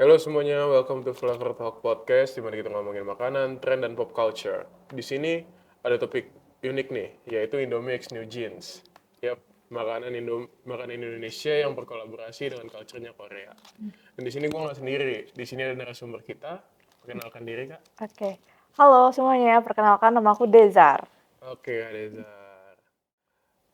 Halo semuanya, welcome to Flavor Talk Podcast, di mana kita ngomongin makanan, tren, dan pop culture. Di sini ada topik unik nih, yaitu Indomie X New Jeans. Yap, makanan Indonesia yang berkolaborasi dengan culture-nya Korea. Dan di sini gue nggak sendiri, di sini ada narasumber kita. Perkenalkan diri, Kak. Oke. Halo semuanya, perkenalkan nama aku Dezar. Oke, Kak Dezar.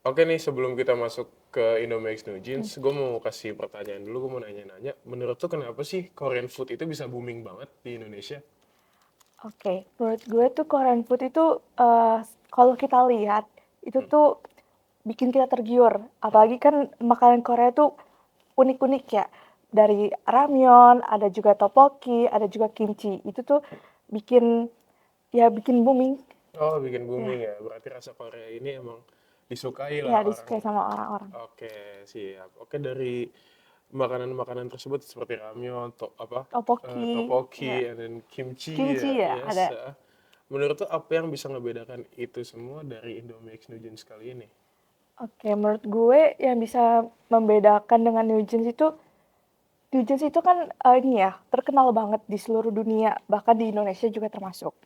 Oke nih, sebelum kita masuk ke Indomie X New Jeans, gue mau kasih pertanyaan dulu, gue mau nanya-nanya. Menurut tuh kenapa sih Korean food itu bisa booming banget di Indonesia? Oke, menurut gue tuh Korean food itu kalau kita lihat itu tuh bikin kita tergiur. Apalagi kan makanan Korea tuh unik-unik ya. Dari ramyeon, ada juga tteokbokki, ada juga kimchi. Itu tuh bikin bikin booming. Oh, bikin Ya, booming ya. Berarti rasa Korea ini emang disukai ya lah orang. disukai sama orang-orang. Oke, siap. Oke, dari makanan-makanan tersebut seperti ramyeon, Tteokbokki, tteokbokki, ya. and then kimchi Kimchi ya. ya Yes. ada. Menurut tuh apa yang bisa ngebedakan itu semua dari Indomie X Nugent kali ini? Oke, menurut gue yang bisa membedakan dengan New Jeans itu kan ini ya terkenal banget di seluruh dunia, bahkan di Indonesia juga termasuk.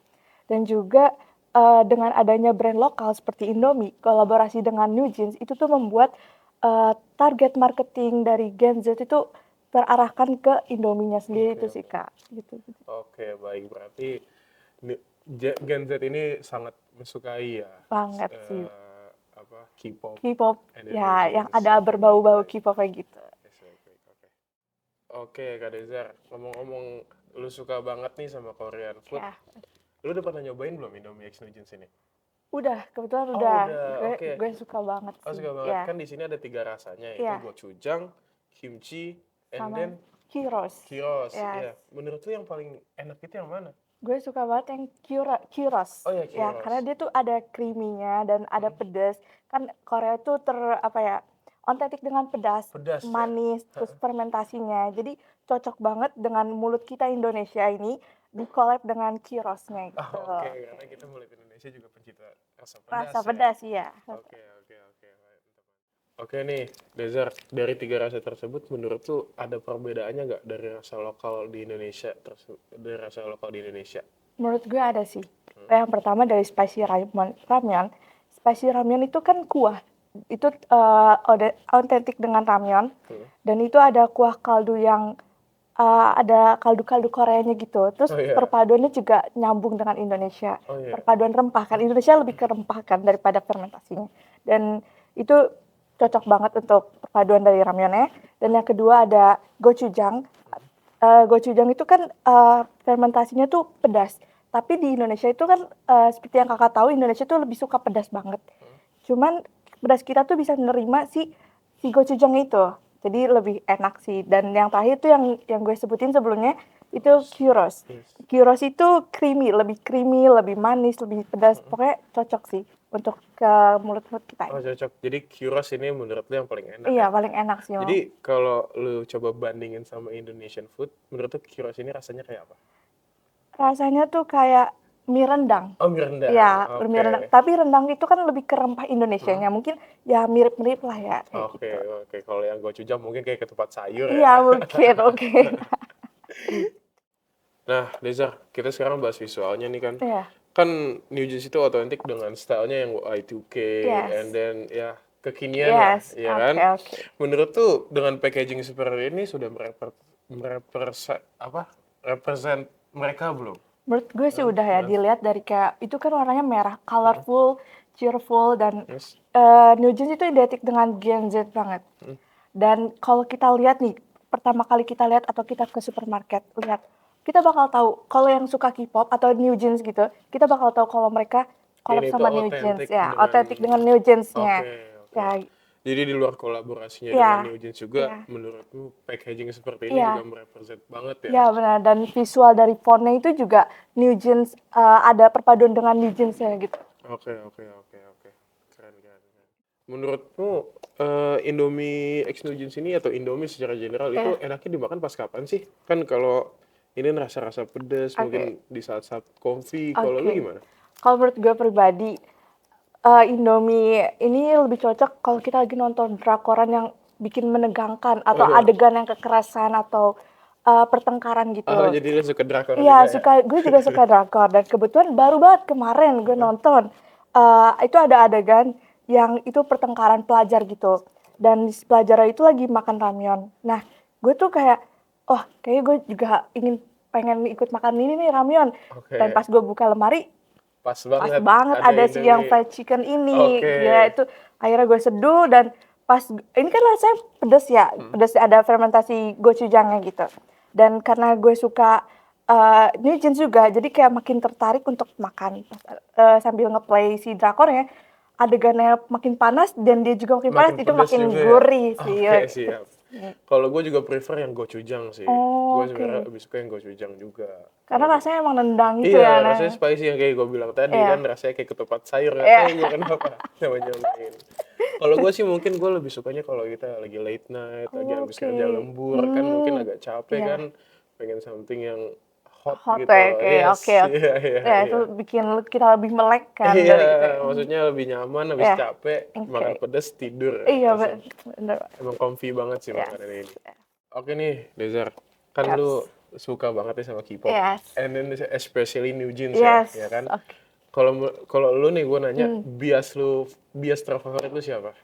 Dan juga dengan adanya brand lokal seperti Indomie, kolaborasi dengan New Jeans itu tuh membuat target marketing dari Gen Z itu terarahkan ke Indominya sendiri Oke, itu sih oke. Kak, gitu. Oke, baik. Berarti Gen Z ini sangat mensukai ya Banget sih. K-pop K-pop and then New ya yang Jeans. ada Oke, baik, berbau-bau baik. K-pop kayak gitu. Yes, baik, baik. Oke. Oke, Kak Dezar, ngomong-ngomong lu suka banget nih sama Korean food. Ya, Lu udah pernah nyobain belum Indomie X Nugent ini? udah kebetulan Oh, udah udah. Oke. gue suka banget Oh, sih. suka banget. Ya, Kan di sini ada 3 rasanya, yaitu ya gochujang, kimchi, and sama then Kyros. gyros. Ya, Ya, menurut lu yang paling enak itu yang mana? gue suka banget yang Kyros. Oh ya, Ya, karena gyros. dia tuh ada creamy-nya dan ada Hmm, pedas. Kan Korea tuh otentik dengan pedas, pedas ya? manis, terus fermentasinya. Jadi cocok banget dengan mulut kita Indonesia ini di collab dengan Kyrosnya gitu. Oh, oke, karena kita mulut Indonesia juga pencinta rasa Rasa pedas ya. pedas ya. Oke, oke, oke. Mantap. Oke nih, Dezar, dari 3 rasa tersebut, menurut lu ada perbedaannya nggak dari rasa lokal di Indonesia, dari rasa lokal di Indonesia? Menurut gue ada sih. Yang pertama dari spicy ramyeon. Spicy ramyeon itu kan kuah. Itu otentik dengan ramyeon. Hmm. Dan itu ada kuah kaldu yang ada kaldu-kaldu Koreanya gitu. Terus Oh ya, perpaduannya juga nyambung dengan Indonesia. oh ya. Perpaduan rempah kan. Indonesia lebih ke rempah kan daripada fermentasinya. Dan itu cocok banget untuk perpaduan dari ramyeonnya. Dan yang kedua ada gochujang. Gochujang itu kan fermentasinya tuh pedas. Tapi di Indonesia itu kan seperti yang kakak tahu Indonesia tuh lebih suka pedas banget. Cuman pedas kita tuh bisa menerima si gochujang itu. Jadi lebih enak sih. Dan yang terakhir tuh yang gue sebutin sebelumnya itu gyros. Yes. Gyros itu creamy, lebih manis, lebih pedas. Pokoknya cocok sih untuk ke mulut-mulut kita. Oh cocok. Jadi gyros ini menurut lu yang paling enak Iya, ya? paling enak sih. Jadi kalau lu coba bandingin sama Indonesian food, menurut lu gyros ini rasanya kayak apa? Rasanya tuh kayak mie rendang. Oh, mie rendang. Ya, mie rendang. Oke. Tapi rendang itu kan lebih ke rempah Indonesianya. Mungkin ya mirip-mirip lah ya kayak Oke, gitu. oke. Kalau yang gochujang mungkin kayak ketupat sayur ya. Iya, mungkin. Oke. Nah, Dezar, kita sekarang bahas visualnya nih kan. Iya. Kan New Jeans itu otentik dengan stylenya yang Y2K, and Yes. then ya kekinian lah, Yes. ya Oke, kan? oke. Menurut tuh dengan packaging seperti ini sudah represent mereka belum? Menurut gue sih udah ya Nah, dilihat dari kayak itu kan warnanya merah, colorful, cheerful dan yes. New Jeans itu identik dengan Gen Z banget. Dan kalau kita lihat nih, pertama kali kita lihat atau kita ke supermarket, lihat, kita bakal tahu kalau yang suka K-pop atau New Jeans gitu, kita bakal tahu kalau mereka collab Ini tuh sama New Jeans otentik ya, dengan otentik dengan New Jeans-nya. oke, oke. Ya, Jadi di luar kolaborasinya dengan ya, New Jeans juga, ya, menurutku packaging seperti ini juga ya, merepresent banget ya. ya benar. Dan visual dari fontnya itu juga New Jeans, ada perpaduan dengan New Jeans-nya gitu. Oke, oke, oke, oke. Keren, keren, keren. Menurutmu Indomie X Nugent ini atau Indomie secara general itu Ya, enaknya dimakan pas kapan sih? Kan kalau ini rasa-rasa pedas oke, mungkin di saat-saat comfy. Kalau lu oke. gimana? Kalau menurut gue pribadi, Indomie ini lebih cocok kalau kita lagi nonton drakoran yang bikin menegangkan Oh atau ya, adegan yang kekerasan atau pertengkaran gitu. Oh, jadi lu suka drakor Iya, juga ya? gue juga suka drakor dan kebetulan baru banget kemarin gue nonton. Itu ada adegan yang itu pertengkaran pelajar gitu. Dan si pelajar itu lagi makan ramyeon. Nah, gue tuh kayak, oh kayaknya gue juga pengen ikut makan ini nih ramyeon. Dan Oke, pas gue buka lemari, pas pas banget banget ada ada si yang Indomie. fried chicken ini. Oke. Gila itu akhirnya gue seduh dan pas ini kan rasanya pedes ya, Hmm. pedes ada fermentasi gochujangnya gitu. Dan karena gue suka New Jeans juga, jadi kayak makin tertarik untuk makan sambil ngeplay si drakornya. Adegannya makin panas dan dia juga makin panas, Makin itu pedas makin juga ya? gurih sih. Oke, siap. Kalau gue juga prefer yang gochujang sih. Oh, Gue sebenarnya oke. lebih suka yang gochujang juga. Karena Kalau rasanya emang nendang gitu ya, iya, nah. rasanya spicy yang kayak gue bilang tadi kan, Iya. rasanya kayak ketupat sayur, nggak tahu Iya. gue kenapa nyobain. Kalau gue sih mungkin gue lebih sukanya kalau kita lagi late night, lagi habis Oke. kerja lembur kan, mungkin agak capek Iya. kan, pengen something yang hot Hot gitu. ya, oke, Yes, oke. iya, iya, Ya, itu iya. bikin kita lebih melek kan Iya, dari itu. maksudnya lebih nyaman habis Ya, capek, oke. makan pedas, tidur. Iya, Langsung. bener. Emang comfy banget sih Yes. makanan ini. Oke nih, Dezer. Kan Yes. lu suka banget nih sama K-pop. Yes. And then especially New Jeans Yes. ya kan? Oke. Kalau lu nih gue nanya, bias terfavorit lu siapa?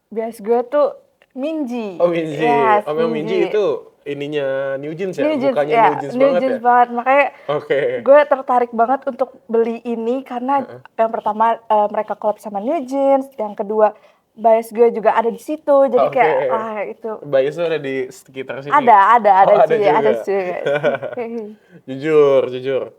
Bias gue tuh Minji. Oh, Minji. Yes, Oh, memang Minji Minji. itu ininya New Jeans ya? New Jeans, Mukanya ya, New Jeans New banget ya? Jeans banget. Makanya Oke. gue tertarik banget untuk beli ini karena yang pertama mereka collab sama New Jeans, yang kedua bias gue juga ada di situ. Jadi Oke. kayak itu Bias lu ada di sekitar sini? ada Oh, ada sih, juga. ada sih. Jujur.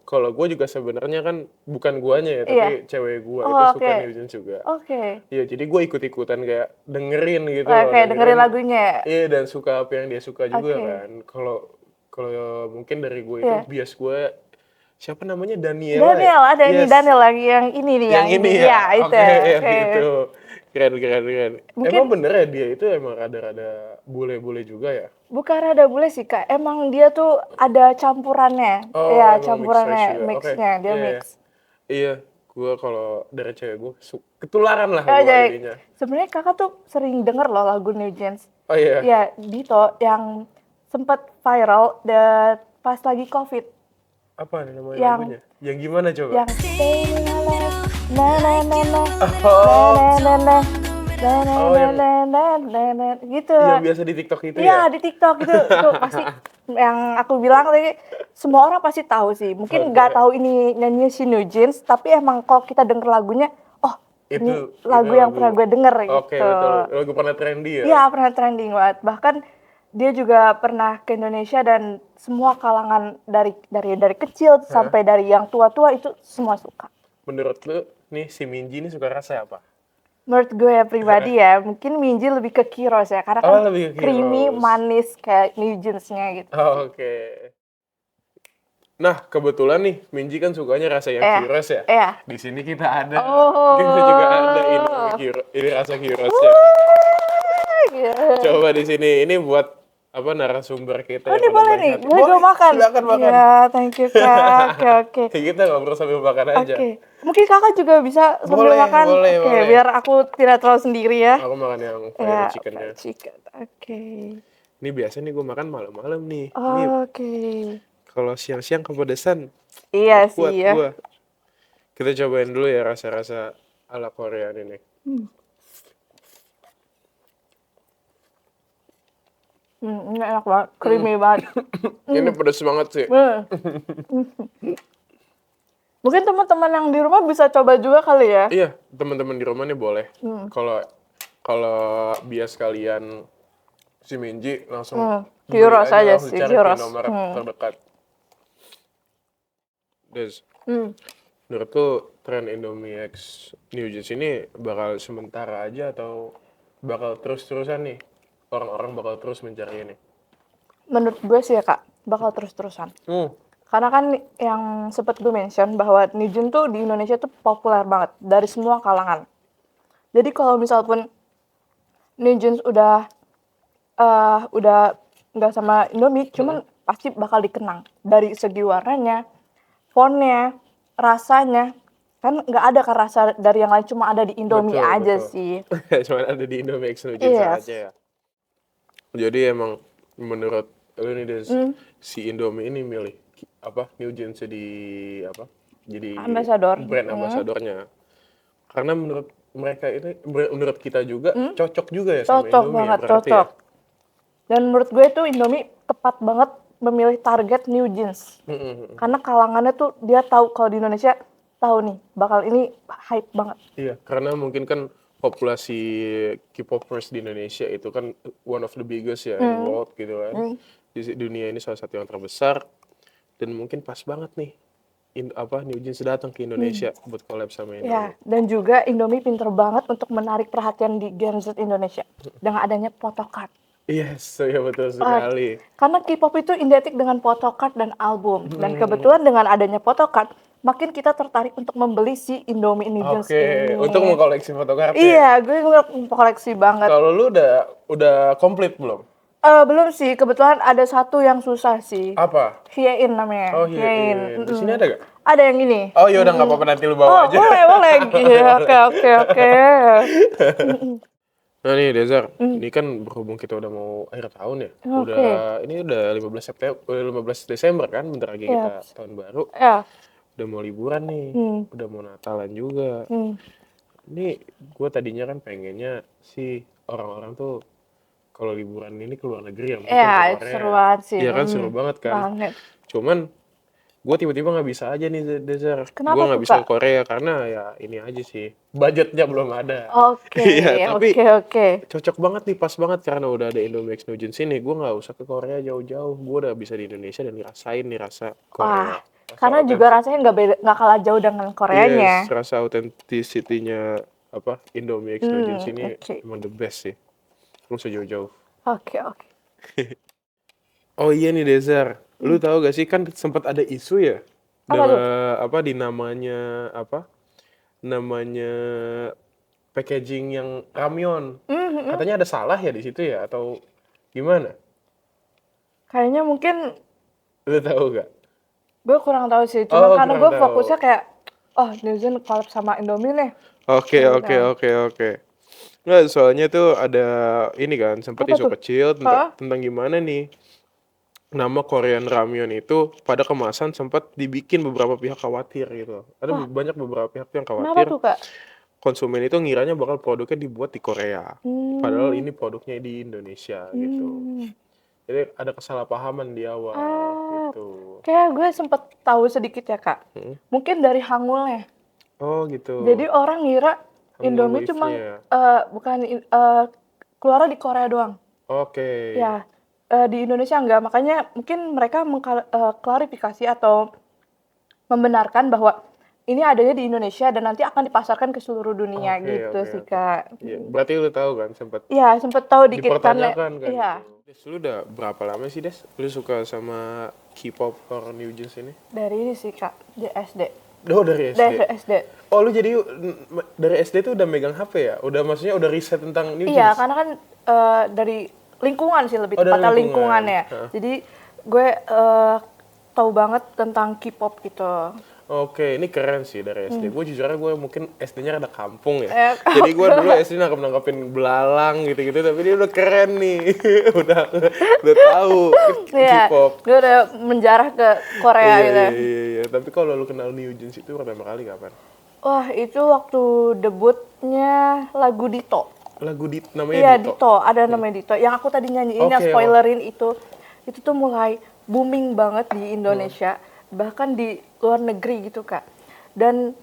Kalau gue juga sebenarnya kan bukan guanya ya, tapi Iya. cewek gue itu Oh, suka oke. New Jeans juga. Oke. Iya, jadi gue ikut-ikutan kayak dengerin gitu Kayak loh, dengerin lagunya ya? Iya, dan suka apa yang dia suka juga Oke. kan. Kalau kalau mungkin dari gue itu Iya. bias gue siapa namanya Daniela ya? Daniel, ada ini Yes. Daniel lagi yang ini nih, Yang ini ya? Iya, itu. Oke, yang Oke. itu. Keren. Mungkin Emang bener ya dia itu emang rada-rada bule-bule juga ya? bukan rada bule sih, Kak. Emang dia tuh ada campurannya. Oh, Iya, emang mixed race campurannya, juga. Oke, mixnya, dia iya. mix. Iya, gue kalau dari cewek gue ketularan lah gue Jadi jadinya. sebenarnya Kakak tuh sering denger loh lagu New Jeans. Oh iya? Iya, Dito yang sempat viral pas lagi COVID. Apa nih namanya Yang lagunya? Yang gimana coba? yang Stay Alive, na na na na, Oh, na na na, na na Oh, na yang- na na na na, gitu. yang biasa di TikTok itu Iya, ya? di TikTok itu pasti yang aku bilang tadi semua orang pasti tahu sih. Mungkin nggak Oke. tahu ini nyanyi si New Jeans, tapi emang kalau kita denger lagunya, oh ini lagu yang pernah gue denger Oke, gitu. betul. Lagu pernah trendy ya? Iya, pernah trending banget. Bahkan dia juga pernah ke Indonesia dan semua kalangan dari kecil sampai dari yang tua-tua itu semua suka. Menurut lu, nih si Minji ini suka rasa apa? Menurut gue pribadi ya, mungkin Minji lebih ke Kiros ya, karena kan lebih ke creamy, Kiros. manis kayak New Jeans-nya gitu. Oke. Nah, kebetulan nih, Minji kan sukanya rasa yang Iya, Kiros ya? iya. Di sini kita ada. Oh. Kita juga ada ini rasa Kiros ya. Gitu. Coba di sini, ini buat apa narasumber kita Oh, yang ini udah boleh baik nih, hati. boleh gue makan. Silakan makan. Iya, thank you Kak. Oke. Kita ngobrol sambil makan aja. Oke. Mungkin Kakak juga bisa sambil Boleh, makan. boleh, Oke, boleh. biar aku tidak terlalu sendiri ya. Aku makan yang Ya, fried chickennya. fried chicken. Oke. Ini biasa nih gue makan malam-malam nih. Ini Oke. kalau siang-siang kepedesan, Iya kuat sih ya. gua. Kita cobain dulu ya rasa-rasa ala Korea ini. Ini enak banget, creamy banget. Ini pedes banget sih. Mungkin teman-teman yang di rumah bisa coba juga kali ya. Iya, teman-teman di rumah nih boleh. Kalau kalau bias kalian si Minji langsung beli Gyros aja langsung sih, cari gyros. di nomor terdekat. Des, Hmm. menurutku tren Indomie X New Jeans ini bakal sementara aja atau bakal terus-terusan nih? Orang-orang bakal terus mencari ini. Menurut gue sih ya Kak, bakal terus-terusan. Karena kan yang sempat gue mention bahwa New Jeans tuh di Indonesia tuh populer banget dari semua kalangan. Jadi kalau misal pun New Jeans udah nggak sama Indomie, cuman pasti bakal dikenang dari segi warnanya, fontnya, rasanya. Kan nggak ada kan rasa dari yang lain, cuma ada di Indomie Betul, aja betul. sih. Cuman ada di Indomie X New Jeans Yes. aja ya. Jadi emang menurut lu nih Des, si Indomie ini milih New Jeans jadi Ambasador. brand ambasadornya. Karena menurut mereka ini, menurut kita juga cocok juga ya sama Cocok Indomie banget, ya, berarti cocok. ya. Dan menurut gue tuh Indomie tepat banget memilih target New Jeans. Karena kalangannya tuh dia tahu kalau di Indonesia tahu nih bakal ini hype banget. Iya, karena mungkin kan populasi K-popers di Indonesia itu kan one of the biggest ya in the world gitu kan. Di dunia ini salah satu yang terbesar dan mungkin pas banget nih New Jeans datang ke Indonesia buat collab sama Indomie. Ya, dan juga Indomie pinter banget untuk menarik perhatian di Gen Z Indonesia dengan adanya photocard. Yes, ya betul sekali. Karena K-pop itu identik dengan photocard dan album. Dan kebetulan dengan adanya photocard, makin kita tertarik untuk membeli si Indomie New Jeans ini. Untuk mengkoleksi photocard ya. Iya, gue koleksi banget. Kalau lu udah komplit belum? Belum sih, kebetulan ada satu yang susah sih. Apa? Hyein namanya. Oh, Hyein. Di sini ada gak? Ada yang ini. Oh ya udah nggak apa-apa, nanti lu bawa aja. Boleh. Iya, oke. Nah nih Dezar, ini kan berhubung kita udah mau akhir tahun ya. Ini udah 15 September, 15 Desember kan, bentar lagi kita tahun baru. Ya. Udah mau liburan nih, udah mau Natalan juga. Ini gue tadinya kan pengennya sih orang-orang tuh kalau liburan ini ke luar negeri ya, mungkin ke Korea. Seru banget sih. Iya kan, seru banget kan. Banget. Cuman gue tiba-tiba nggak bisa aja nih Dezar. Kenapa Gue nggak tuh, bisa Kak? ke Korea karena ya ini aja sih, budgetnya belum ada. Oke, Iya, tapi oke. cocok banget nih, pas banget karena udah ada Indomie X New Jeans ini. Gue nggak usah ke Korea jauh-jauh, gue udah bisa di Indonesia dan ngerasain nih rasa Korea. Karena juga rasanya nggak kalah jauh dengan Koreanya. Yes, rasa authenticity-nya Indomie X New Jeans ini emang the best sih. Lu usah jauh-jauh. Oke. Oh iya nih Dezar, lu tahu gak sih kan sempat ada isu ya? Di namanya packaging yang ramyeon. Katanya ada salah ya di situ ya atau gimana? Kayaknya mungkin Lu tahu gak? gue kurang tahu sih. Cuma karena kurang gue tahu. fokusnya kayak, New Zealand collab sama Indomie nih. Oke. Nggak, soalnya tuh ada ini kan, sempat Apa isu tuh? kecil tentang gimana nih nama Korean ramyeon itu pada kemasan sempat dibikin beberapa pihak khawatir gitu. Ada banyak beberapa pihak yang Kenapa khawatir tuh, Kak? konsumen itu ngiranya bakal produknya dibuat di Korea. Padahal ini produknya di Indonesia gitu. Jadi ada kesalahpahaman di awal gitu. Kayak gue sempet tahu sedikit ya, Kak. Mungkin dari hangulnya. Oh gitu. Jadi orang ngira Hangul Indomie cuma keluarnya di Korea doang. Oke. Ya, di Indonesia enggak. Makanya mungkin mereka mengklarifikasi atau membenarkan bahwa ini adanya di Indonesia dan nanti akan dipasarkan ke seluruh dunia gitu sih, Kak. Iya, berarti lu tahu kan sempat Iya, sempet tahu dikit dipertanyakan kan Iya. gitu. Des, lu udah berapa lama sih Des? Lu suka sama K-pop or New Jeans ini? Dari ini sih, Kak, di SD. Oh dari SD? Dari SD. Oh lu jadi dari SD tuh udah megang HP ya? Maksudnya udah riset tentang New Iya, Jeans? karena kan dari lingkungan sih lebih Oh, dari tepatnya lingkungan. lingkungannya. Jadi gue tahu banget tentang K-pop gitu. Oke, ini keren sih dari SD. Gue jujur aja gue mungkin SD-nya rada kampung ya. Jadi gue dulu SD nangkep-nangkepin belalang gitu-gitu, tapi dia udah keren nih. udah tahu Iya, K-pop. gue udah menjarah ke Korea gitu. Iya. Tapi kalau lu kenal New Jeans itu pertama kali kapan? Wah, itu waktu debutnya lagu Dito. Lagu namanya Iya, Dito. Dito. Ada namanya Dito. Yang aku tadi nyanyiin, yang Oke, spoilerin itu tuh mulai booming banget di Indonesia. Bahkan di luar negeri gitu, Kak. Dan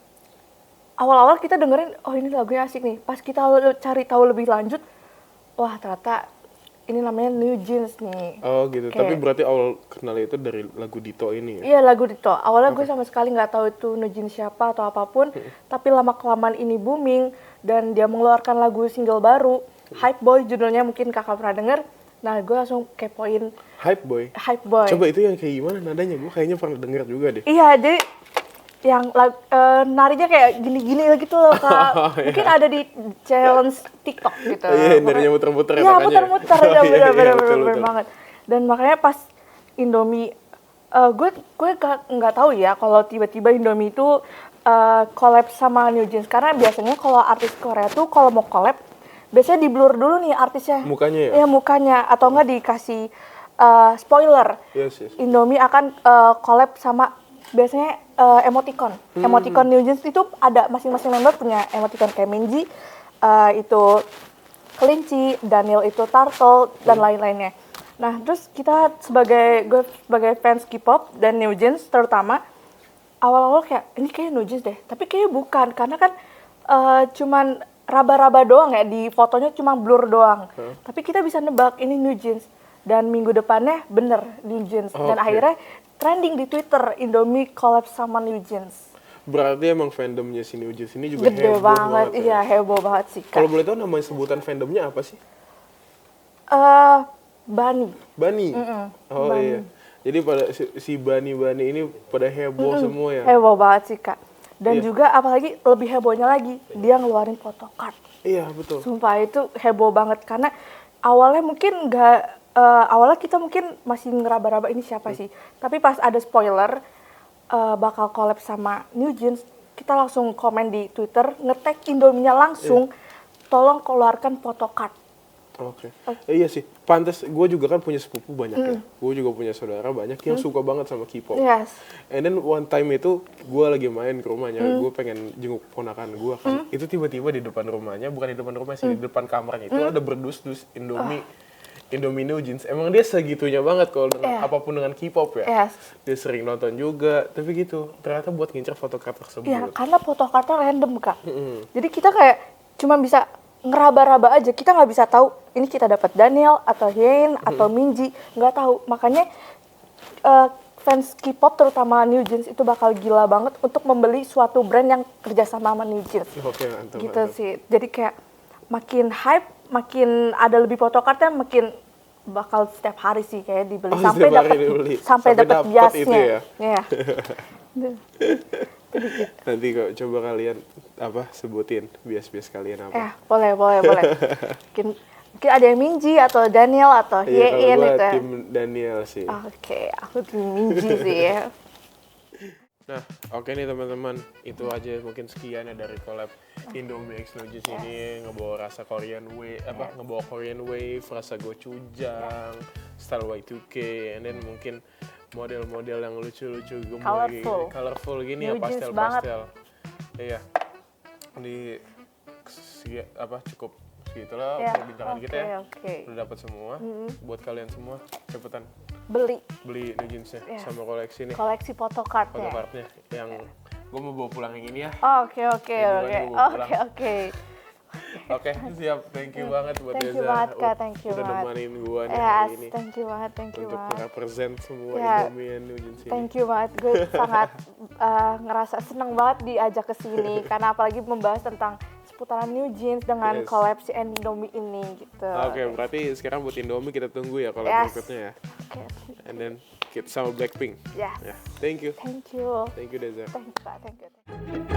awal-awal kita dengerin, oh ini lagunya asik nih. Pas kita cari tahu lebih lanjut, wah ternyata ini namanya New Jeans nih. Oh gitu, tapi berarti awal kenal itu dari lagu Dito ini ya? Iya, lagu Dito. Awalnya gue sama sekali nggak tahu itu New Jeans siapa atau apapun. Tapi lama-kelamaan ini booming dan dia mengeluarkan lagu single baru, Hype Boy judulnya, mungkin kakak pernah denger. Nah, gue langsung kepoin Hype Boy? Hype Boy. Coba itu yang kayak gimana nadanya? Gue kayaknya pernah denger juga deh. Iya, jadi yang narinya kayak gini-gini gitu loh, Kak. Mungkin ada di challenge TikTok gitu. Iya, narinya muter-muter ya Iya, makanya. muter-muter ya, Iya, bener-bener betul. banget. Dan makanya pas Indomie, gue nggak tahu ya kalau tiba-tiba Indomie itu collab sama New Jeans. Karena biasanya kalau artis Korea tuh kalau mau collab, biasanya di blur dulu nih artisnya. Mukanya ya? Iya, mukanya. Atau nggak dikasih spoiler. Yes, yes. Indomie akan collab sama biasanya emoticon. Emoticon New Jeans itu ada masing-masing member punya emoticon kayak Minji itu kelinci, Daniel itu turtle dan lain-lainnya. Nah, terus gue sebagai fans K-pop dan New Jeans terutama awal-awal kayak ini kayak New Jeans deh, tapi kayaknya bukan karena kan cuman raba-raba doang ya di fotonya cuma blur doang. Tapi kita bisa nebak ini New Jeans dan minggu depannya bener New Jeans dan akhirnya trending di Twitter Indomie collab sama New Jeans. Berarti emang fandomnya si New Jeans ini juga Gede heboh banget, ya? iya heboh banget sih Kak. Kalau boleh tahu nama sebutan fandomnya apa sih? Bani. Bani. Oh Bani. iya. Jadi pada si Bani ini pada heboh semua ya. Heboh banget sih Kak. Dan juga apalagi lebih hebohnya lagi, dia ngeluarin photocard. Iya, betul. Sumpah itu heboh banget karena awalnya mungkin awalnya kita mungkin masih ngeraba-raba ini siapa sih. Tapi pas ada spoiler bakal collab sama New Jeans, kita langsung komen di Twitter, nge-tag Indominya langsung, tolong keluarkan photocard. Oke. Iya sih, pantas. Gue juga kan punya sepupu banyak ya. Gue juga punya saudara banyak yang suka banget sama K-pop. Yes. And then one time itu gue lagi main ke rumahnya, gue pengen jenguk ponakan gue kan. Itu tiba-tiba di depan rumahnya, bukan di depan rumah sih, di depan kamarnya itu ada berdus-dus Indomie New Jeans. Emang dia segitunya banget kalau dengan apapun dengan K-pop ya. Yes. Dia sering nonton juga, tapi gitu. Ternyata buat ngincer photocard tersebut. Ya, karena photocardnya random Kak. Jadi kita kayak cuma bisa ngeraba-raba aja, kita nggak bisa tahu ini kita dapat Daniel atau Hein atau Minji, nggak tahu. Makanya fans K-pop terutama New Jeans itu bakal gila banget untuk membeli suatu brand yang kerjasama sama New Jeans. Oke, mantap. Gitu sih. Jadi kayak makin hype, makin ada lebih photocardnya, makin bakal setiap hari sih kayak dibeli sampai setiap hari dapat dibeli. sampai dapat Itu biasnya. ya. Iya. Nanti kok coba kalian sebutin bias-bias kalian apa. Ya, boleh. Mungkin ada yang Minji atau Daniel atau Iya, kalau Hein gue gitu ya. tim Daniel sih. Oke, aku tim Minji sih ya. Nah, oke nih teman-teman, itu aja mungkin sekian ya dari collab Indomie X New Jeans ini, ngebawa rasa Korean wave, ngebawa Korean wave, rasa gochujang, style Y2K, and then mungkin model-model yang lucu-lucu, gemoy, colorful gini New ya, pastel-pastel. Iya. Di cukup segitulah perbincangan kita ya. Udah dapat semua. Buat kalian semua, cepetan beli New Jeans-nya sama koleksi nih. Koleksi photocardnya yang gue mau bawa pulang yang ini ya. Oke. Oke, siap. Thank you banget buat Thank you Deza. banget, Kak. Thank you udah banget. nemanin gue nih Yes, hari ini. thank you banget. Untuk merepresent semua Ya, Indomie and New Jeans ini. Thank you banget. Gue sangat ngerasa seneng banget diajak ke sini karena apalagi membahas tentang seputaran New Jeans dengan collab si Indomie ini gitu. Oke, berarti sekarang buat Indomie kita tunggu ya collab berikutnya ya. Okay. And then kita sama Blackpink. Yes. Ya, thank you. Thank you. Thank you Deza. Thank you, Kak. Thank you.